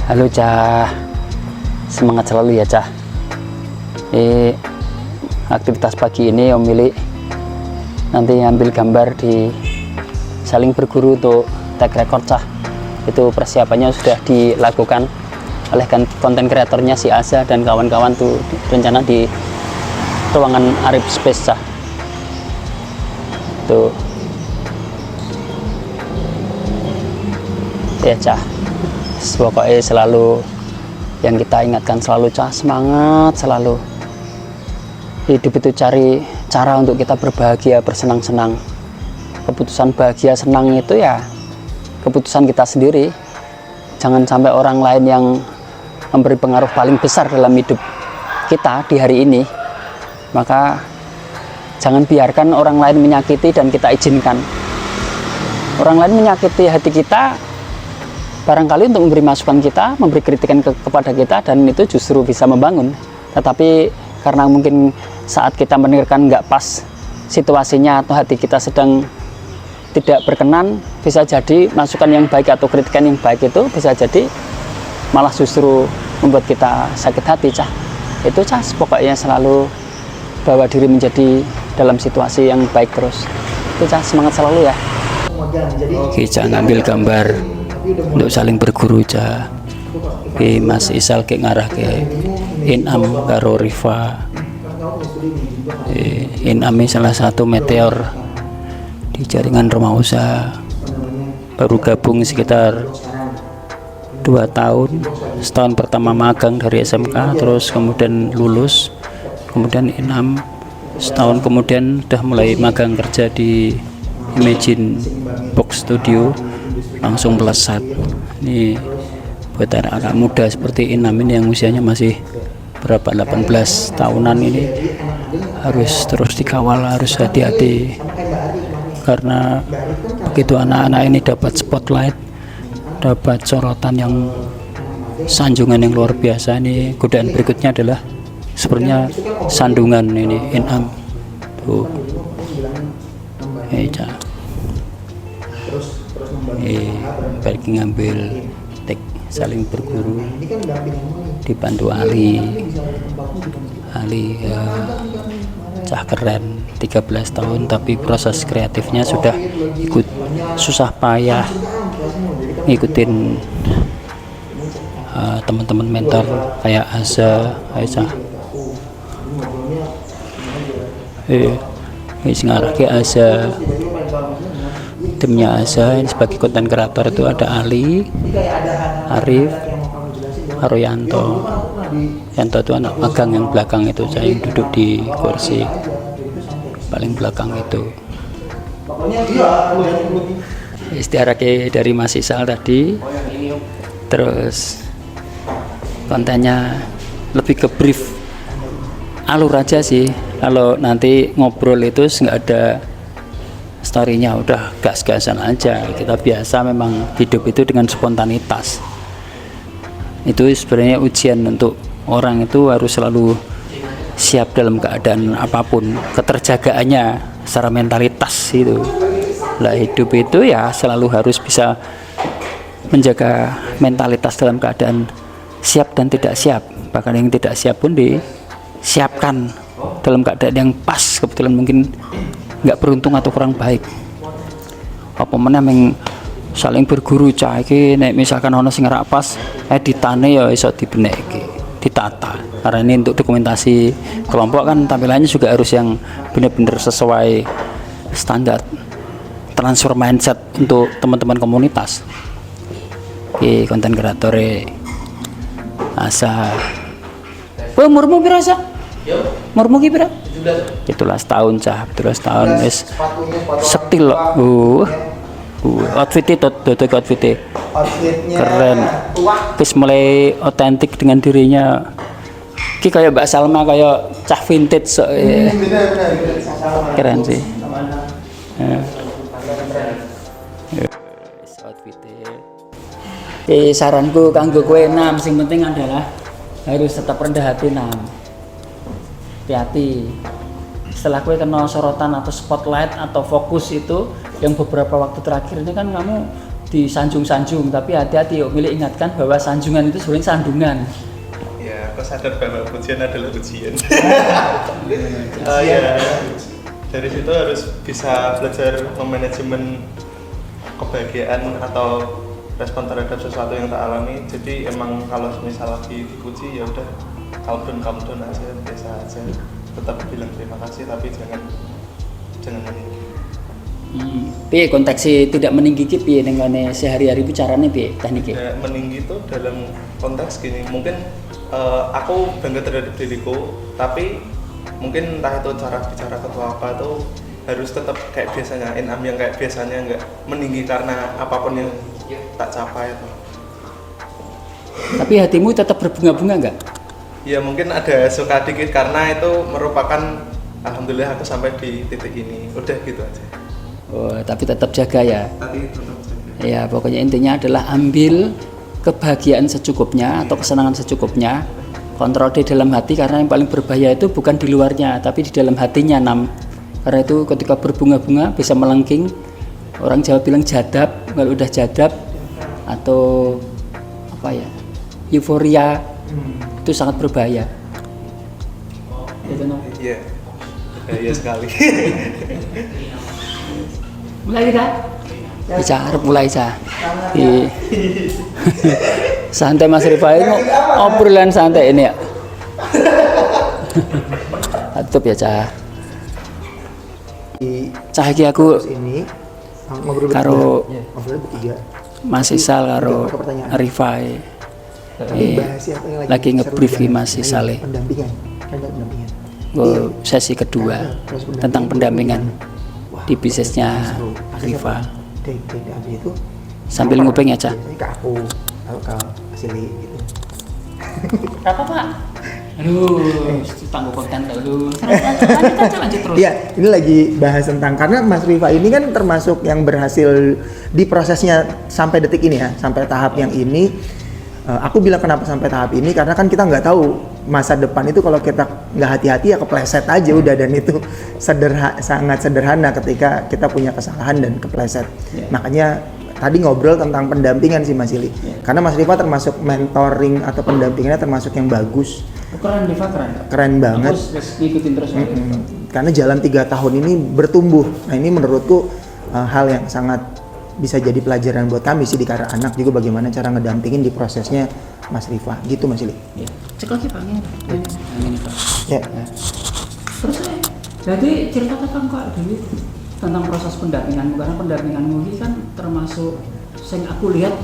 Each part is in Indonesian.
Halo Cah, semangat selalu ya Cah. Aktivitas pagi ini Om Mili nanti ambil gambar di saling berguru untuk tag record Cah. Itu persiapannya sudah dilakukan oleh konten kreatornya si Aza dan kawan-kawan tuh rencana di ruangan Arif Space Cah. Tuh ya Cah. Pokoknya selalu yang kita ingatkan selalu Cah, semangat selalu. Hidup itu cari cara untuk kita berbahagia, bersenang-senang. Keputusan bahagia senang itu ya keputusan kita sendiri. Jangan sampai orang lain yang memberi pengaruh paling besar dalam hidup kita di hari ini. Maka jangan biarkan orang lain menyakiti dan kita izinkan. Orang lain menyakiti hati kita barangkali untuk memberi masukan kita, memberi kritikan kepada kita, dan itu justru bisa membangun. Tetapi karena mungkin saat kita mendengarkan nggak pas situasinya atau hati kita sedang tidak berkenan, bisa jadi masukan yang baik atau kritikan yang baik itu bisa jadi malah justru membuat kita sakit hati Cah. Itu Cah, pokoknya selalu bawa diri menjadi dalam situasi yang baik terus. Itu Cah, semangat selalu ya. Oke Cah, ngambil gambar untuk saling berguru Cah. Mas Isal ke ngarah ke Inam karo Rifa. Inam ini salah satu meteor di jaringan rumah usaha, baru gabung sekitar 2 tahun. Setahun pertama magang dari SMK, terus kemudian lulus, kemudian Inam setahun kemudian udah mulai magang kerja di Imagine Box Studio, langsung melesat. Ini buat anak-anak muda seperti Inam ini yang usianya masih berapa, 18 tahunan, ini harus terus dikawal, harus hati-hati, karena begitu anak-anak ini dapat spotlight, dapat sorotan yang sanjungan yang luar biasa, ini godaan berikutnya adalah sebenarnya sandungan. Ini Inam tuh, Cah. Bagi ngambil tek saling berguru dibantu Ali Cah keren, 13 tahun tapi proses kreatifnya sudah ikut susah payah ngikutin teman-teman mentor kayak Aza, Aisyah, ngarah ke Aza. Timnya Aza ini sebagai konten kreator itu ada Ali, Arif, Haroyanto. Yanto itu anak magang yang belakang itu, saya yang duduk di kursi paling belakang itu. Istiarah dari Mas Isal tadi. Terus kontennya lebih ke brief, alur aja sih. Kalau nanti ngobrol itu nggak ada story-nya, udah gas-gasan aja. Kita biasa memang hidup itu dengan spontanitas. Itu sebenarnya ujian untuk orang, itu harus selalu siap dalam keadaan apapun, keterjagaannya secara mentalitas itu. Lah hidup itu ya selalu harus bisa menjaga mentalitas dalam keadaan siap dan tidak siap. Bahkan yang tidak siap pun disiapkan dalam keadaan yang pas, kebetulan mungkin nggak beruntung atau kurang baik. Apa mana yang saling berguru Cah iki, nek misalkan ono sing ora pas editane ya iso dibenekke, ditata. Karena ini untuk dokumentasi kelompok kan tampilannya juga harus yang benar-benar sesuai standar transfer mindset untuk teman-teman komunitas. Oke, konten kreator Asa. Umurmu pira Asa? Umurmu ki pira? 17 tahun Cah, 17 tahun wis setil kok. Outfitnya keren, wis mulai otentik dengan dirinya. Ki kayak Mbak Salma, kayak Cah vintage so, ya. Keren sih. Saranku kanggo kowe Nam, sing penting adalah harus tetap rendah hati Nam. Hati-hati. Setelah kowe kena sorotan atau spotlight atau fokus itu yang beberapa waktu terakhir ini kan kamu disanjung-sanjung, tapi hati-hati yuk milih ingatkan bahwa sanjungan itu sebenarnya sandungan. Ya, aku sadar bahwa ujian adalah ujian. Ya, dari situ harus bisa belajar memanajemen kebahagiaan atau respon terhadap sesuatu yang tak alami. Jadi emang kalau misal lagi dipuji ya udah calm down aja, biasa aja. Tetap bilang terima kasih tapi jangan meninggi. Piye konteksnya tidak meninggi ki piye dengan sehari-hari bicaranya piye tekniknya? Ya, meninggi itu dalam konteks gini, mungkin aku bangga terhadap diriku, tapi mungkin entah itu cara bicara atau apa tuh harus tetap kayak biasanya, inam yang kayak biasanya, nggak meninggi karena apapun yang tak capai itu. Tapi hatimu tetap berbunga-bunga nggak? Ya mungkin ada suka dikit karena itu merupakan alhamdulillah aku sampai di titik ini, udah gitu aja. Oh, tapi tetap jaga ya. Tapi tetap jaga. Ya pokoknya intinya adalah ambil kebahagiaan secukupnya atau kesenangan secukupnya. Kontrol di dalam hati, karena yang paling berbahaya itu bukan di luarnya tapi di dalam hatinya Nam. Karena itu ketika berbunga-bunga bisa melengking. Orang Jawa bilang jadab, kalau udah jadab atau apa ya, euforia, itu sangat berbahaya. Iya, berbahaya sekali. Mulai kita? Bicara mulai Ca. Santai Mas Rifai, obrolan santai ini ya. Tutup ya Ca. Cah iki aku ini ngobrol karo bertiga. Mas Isal karo Rifai. Lagi ngebrief ki Mas Isal. Pendampingan. Sesi kedua tentang pendampingan di bisnisnya Rifa. Itu Sambil nguping ya Ca. Ke aku, ke Asili gitu. Apa Pak? Aduh, tangguh konten dulu. Lanjut terus. Iya, ini lagi bahas tentang, karena Mas Rifa ini kan termasuk yang berhasil di prosesnya sampai detik ini ya, sampai tahap yang ini. Aku bilang kenapa sampai tahap ini, karena kan kita nggak tahu masa depan itu, kalau kita nggak hati-hati ya kepleset aja udah, dan itu sangat sederhana ketika kita punya kesalahan dan kepleset. Makanya tadi ngobrol tentang pendampingan sih Mas Ili. Karena Mas Rifa termasuk mentoring atau pendampingannya termasuk yang bagus. Keren Rifa, Keren banget. Ikutin terus. Karena jalan 3 tahun ini bertumbuh. Nah ini menurutku hal yang sangat bisa jadi pelajaran buat kami sih di Karya Anak juga, bagaimana cara ngedampingin di prosesnya Mas Rifa. Gitu Mas Ili. Ya. Cek lagi Pak. Ini Pak. Ya. Terus jadi cerita tentang kok dulu tentang proses pendampinganmu, karena pendampinganmu ini kan termasuk yang aku lihat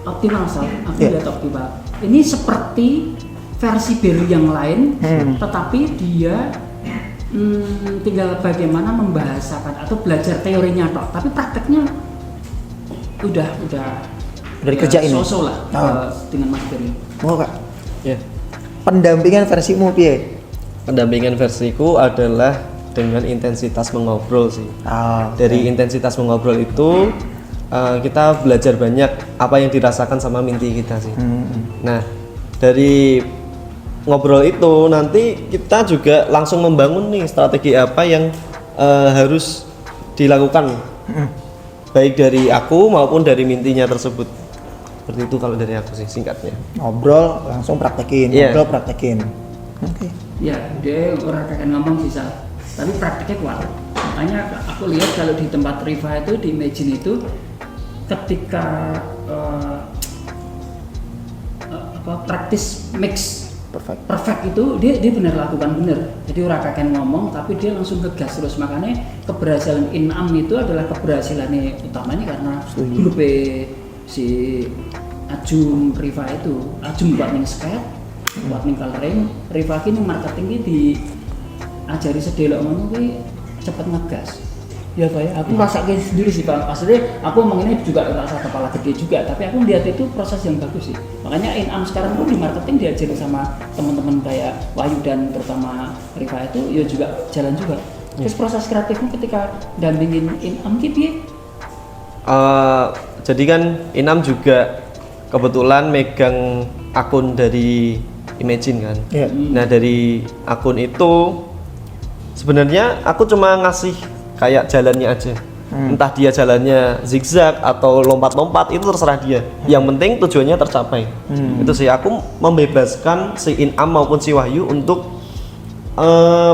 optimal Sal. Aku lihat optimal. Ini seperti versi Berry yang lain, tetapi dia tinggal bagaimana membahasakan atau belajar teorinya toh, tapi prakteknya udah dikerjain. So-so lah dengan Mas Berry. Mau Kak? Ya. Pendampingan versimu piye? Pendampingan versiku adalah dengan intensitas mengobrol sih. Dari intensitas mengobrol itu kita belajar banyak apa yang dirasakan sama Minty kita sih. Nah, dari ngobrol itu nanti kita juga langsung membangun nih strategi apa yang harus dilakukan, baik dari aku maupun dari Minty-nya tersebut. Seperti itu kalau dari aku sih singkatnya. Ngobrol langsung praktekin, ngobrol praktekin. Oke. Ya, dia orang akan ngomong bisa, tapi prakteknya kuat. Makanya aku lihat kalau di tempat Rifa itu, di Imagine itu, ketika praktis mix perfect itu dia benar lakukan benar. Jadi orang akan ngomong tapi dia langsung ngegas terus. Makanya keberhasilan Inam itu adalah keberhasilannya utamanya karena grup si Ajum Rifa itu. Ajum buat ning skate, buat ning coloring, Rifa ki ning marketing ki diajari sedelok ngono kuwi cepet ngegas. Ya Pak ya, aku rasain sendiri sih Pak. Maksudnya aku ngomong ini juga rasa kepala gede juga, tapi aku lihat itu proses yang bagus sih. Makanya Inam sekarang pun di marketing diajari sama teman-teman kayak Wahyu dan terutama Rifa itu ya juga jalan juga. Terus proses kreatifmu ketika dampingin Inam gitu Jadi kan Inam juga kebetulan megang akun dari Imagine kan. Nah dari akun itu sebenarnya aku cuma ngasih kayak jalannya aja. Entah dia jalannya zigzag atau lompat-lompat, itu terserah dia. Yang penting tujuannya tercapai. Itu sih, aku membebaskan si Inam maupun si Wahyu untuk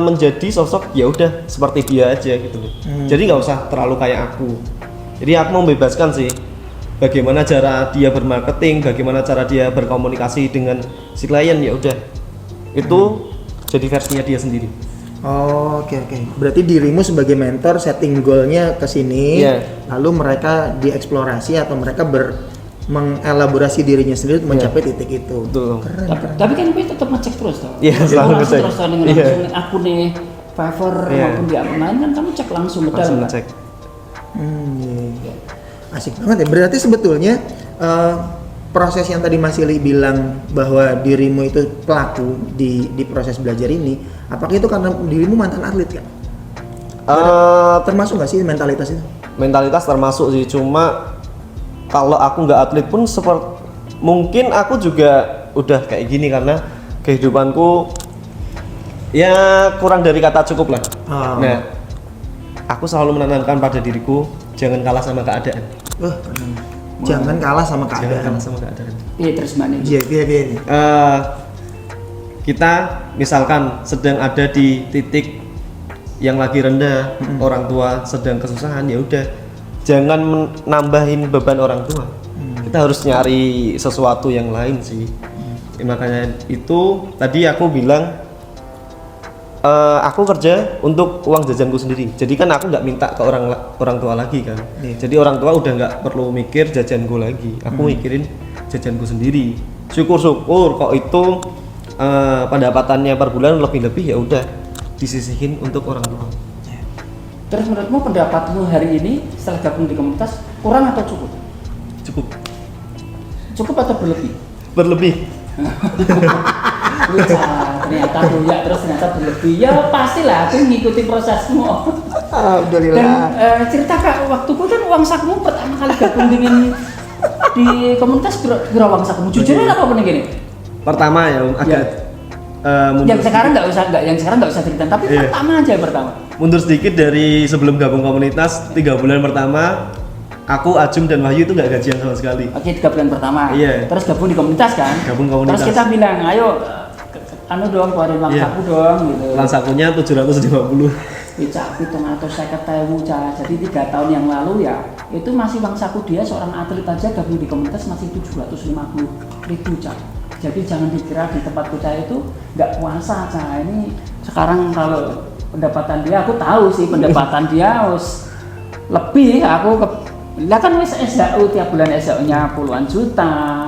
menjadi sosok ya udah seperti dia aja gitu loh. Jadi nggak usah terlalu kayak aku. Jadi aku membebaskan sih, bagaimana cara dia bermarketing, bagaimana cara dia berkomunikasi dengan si klien, ya udah itu jadi versinya dia sendiri. Oh, oke. Berarti dirimu sebagai mentor setting goalnya ke sini, lalu mereka dieksplorasi atau mereka mengelaborasi dirinya sendiri untuk mencapai titik itu. Betul. Keren. Tapi kan gue tetap ngecek terus toh. Iya, selalu ngecek. Terus dengan langsung akun nih Fiverr maupun di akun lain kan kamu cek langsung ke dalam. Ngecek. Iya. Asik banget ya. Berarti sebetulnya proses yang tadi Mas Ili bilang bahwa dirimu itu pelaku di proses belajar ini, apakah itu karena dirimu mantan atlet kan? Termasuk nggak sih mentalitas itu? Mentalitas termasuk sih, cuma kalau aku nggak atlet pun mungkin aku juga udah kayak gini karena kehidupanku ya kurang dari kata cukup lah. Nah, aku selalu menanamkan pada diriku jangan kalah sama keadaan. Jangan kalah sama Jangan keadaan. kalah sama keadaan. Iya terus mana? Iya. Kita misalkan sedang ada di titik yang lagi rendah, orang tua sedang kesusahan, ya udah jangan nambahin beban orang tua. Kita harus nyari sesuatu yang lain sih. Makanya itu tadi aku bilang aku kerja untuk uang jajanku sendiri. Jadi kan aku nggak minta ke orang tua lagi kan. Jadi orang tua udah nggak perlu mikir jajanku lagi. Aku mikirin jajanku sendiri. Syukur-syukur kok itu pendapatannya per bulan lebih-lebih, ya udah disisihin untuk orang tua. Terus menurutmu pendapatmu hari ini setelah gabung di komunitas kurang atau cukup? Cukup. Cukup atau berlebih? Berlebih. Ternyata buyak terus ternyata berlebih. Ya pastilah aku ngikutin prosesmu. Alhamdulillah. Dan cerita Kak, waktuku kan uang sakumu pertama kali gabung dengan di komunitas kira uang sakumu. Jujur apa bener gini? Pertama ya agak mundur Yang sekarang nggak usah ceritain, tapi pertama aja pertama. Mundur sedikit dari sebelum gabung komunitas, 3 bulan pertama aku, Ajum dan Wahyu itu nggak gajian sama sekali. Oke, 3 bulan pertama. Iya. Terus gabung di komunitas kan? Gabung komunitas. Terus kita bilang, ayo anu dong keluarin uang saku dong gitu. Uang sakunya 750. Capi 750.000 cah. Jadi 3 tahun yang lalu ya, itu masih uang saku dia seorang atlet aja gabung di komunitas masih 750.000 cah. Jadi jangan dikira di tempat kita itu nggak puasa cah. Ini sekarang kalau pendapatan dia, aku tahu sih pendapatan dia harus lebih. Aku kan wis SHU tiap bulan SHU-nya puluhan juta.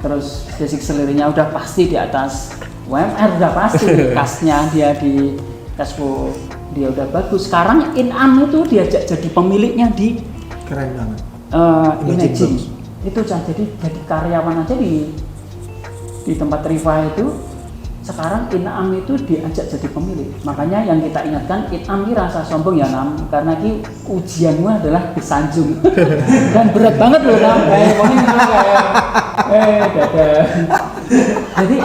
Terus basic salary-nya udah pasti di atas UMR, udah pasti. Kasnya dia di cashflow dia udah bagus. Sekarang Inam itu diajak jadi pemiliknya di Keren banget. Imagine itu jadi karyawan aja di tempat Riva itu. Sekarang Inam itu diajak jadi pemilik. Makanya yang kita ingatkan, Inam ini rasa sombong ya Nam, karena ini ujianmu adalah disanjung. Dan berat banget loh Nam. Jadi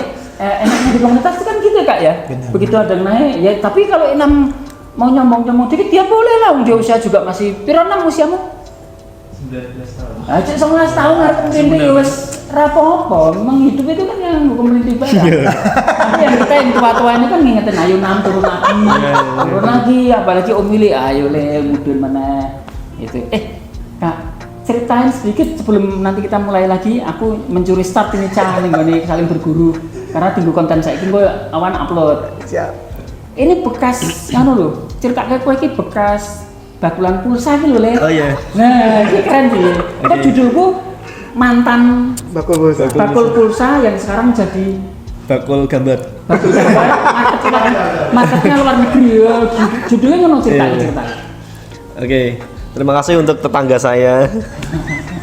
enaknya di komunitas itu kan gitu Kak ya. Benar. Begitu ada yang naik ya, tapi kalau Inam mau nyombong dikit dia boleh lah, dia usia juga masih piro Nam usiamu? 19 tahun. Aja 19 tahun harus merintih wes rapopo, memang hidup itu kan yang hukum merintih banget. Tapi yang kita yang tua-tua ini kan ngingetin ayo Nam turun lagi, apalagi Om Willy ayo le mudun mana itu. Kak, ceritain sedikit sebelum nanti kita mulai lagi. Aku mencuri start ini saling berguru karena tunggu konten saya ini gue awan upload. Siap. Ini bekas anu loh, cerita kayak gue ini bekas bakulan pulsa gitu loh le. Oh iya. Nah, ini keren sih. Kok judulku mantan Bakul pulsa yang sekarang jadi Bakul gambar. marketnya luar negeri ya. Judulnya ngono cerita. Oke. Terima kasih untuk tetangga saya.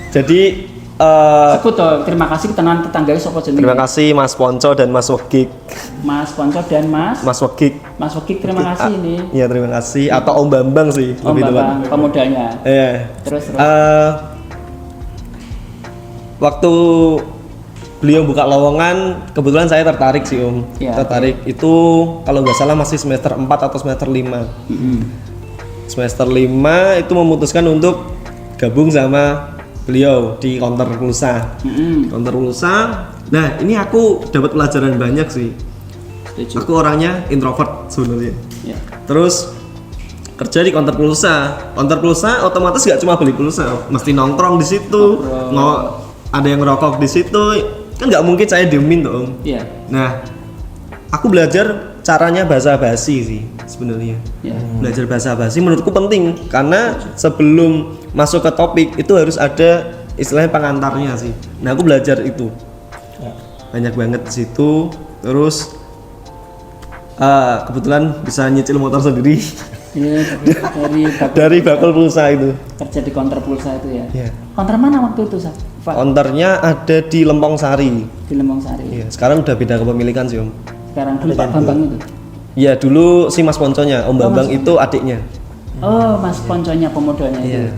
Jadi Sebut toh, terima kasih ketenan tetangga sapa jenenge. terima kasih Mas Ponco dan Mas Wegik. Mas Ponco dan Mas Wegik. Mas Wegik terima kasih ini. Iya, terima kasih. Atau Om Bambang sih Om lebih tepat. Bambang pemodalnya. Iya. Terus. Waktu beliau buka lowongan, kebetulan saya tertarik sih Om. Ya, Tertarik itu kalau nggak salah masih semester 4 atau semester 5. semester 5 itu memutuskan untuk gabung sama beliau di Counter Pulsa. Counter Pulsa. Nah, ini aku dapat pelajaran banyak sih. Setuju. Aku orangnya introvert sebenarnya. Ya. Terus kerja di Counter Pulsa. Counter Pulsa otomatis gak cuma beli pulsa, mesti nongkrong di situ. Ada yang ngerokok di situ. Kan nggak mungkin saya diemin dong. Iya. Nah, aku belajar caranya basa-basi sih sebenarnya. Ya. Belajar basa-basi menurutku penting karena sebelum masuk ke topik itu harus ada istilahnya pengantarnya sih. Nah, aku belajar itu. Banyak banget di situ. Terus kebetulan bisa nyicil motor sendiri. Iya, Dari bakul pulsa itu. kerja di Counter Pulsa itu ya. Iya. Counter mana waktu itu, Pak? Counternya ada di Lempong Sari. Di Lembong Sari. Iya, sekarang udah beda kepemilikan sih, Om. Sekarang dulu Pak Bambang itu. Iya, dulu si Mas Ponconya, Om Bambang Mas itu adiknya. Oh, Mas Ponconya pemodalnya itu. Iya.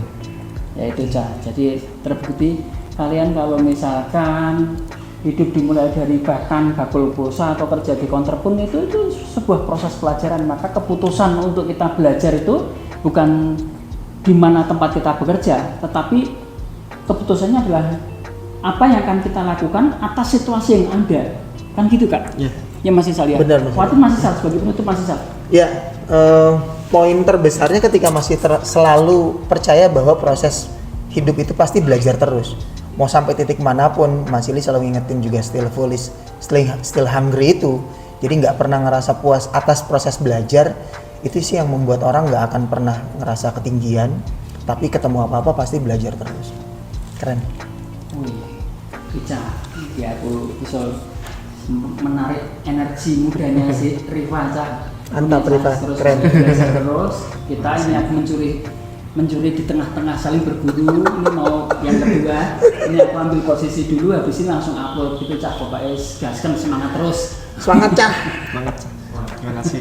Ya itu Cah. Jadi terbukti kalian kalau misalkan hidup dimulai dari bahkan bakul pulsa atau kerja di counter pun itu sebuah proses pelajaran. Maka keputusan untuk kita belajar itu bukan di mana tempat kita bekerja, tetapi keputusannya adalah apa yang akan kita lakukan atas situasi yang ada. Kan gitu Kak? Iya. Ya Mas Isal ya. Benar, Mas. Waktu Mas Isal sebagai penutup Mas Isal. Ya, poin terbesarnya ketika masih selalu percaya bahwa proses hidup itu pasti belajar terus. Mau sampai titik manapun, Mas Ili selalu ngingetin juga still foolish, still hungry itu. Jadi nggak pernah ngerasa puas atas proses belajar. Itu sih yang membuat orang nggak akan pernah ngerasa ketinggian. Tapi ketemu apa-apa pasti belajar terus. Keren. Wih, bisa. Ya aku bisa menarik energi mudanya si Riva Cah. Mantap, Riva. Terus Keren. belajar terus. Kita ini aku mencuri di tengah-tengah saling berguru. Ini mau yang kedua. Ini aku ambil posisi dulu. Habis ini langsung upload gitu Cah. Pokoknya gaskan semangat terus. Semangat Cah. Semangat. Terima kasih.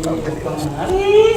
Kemari.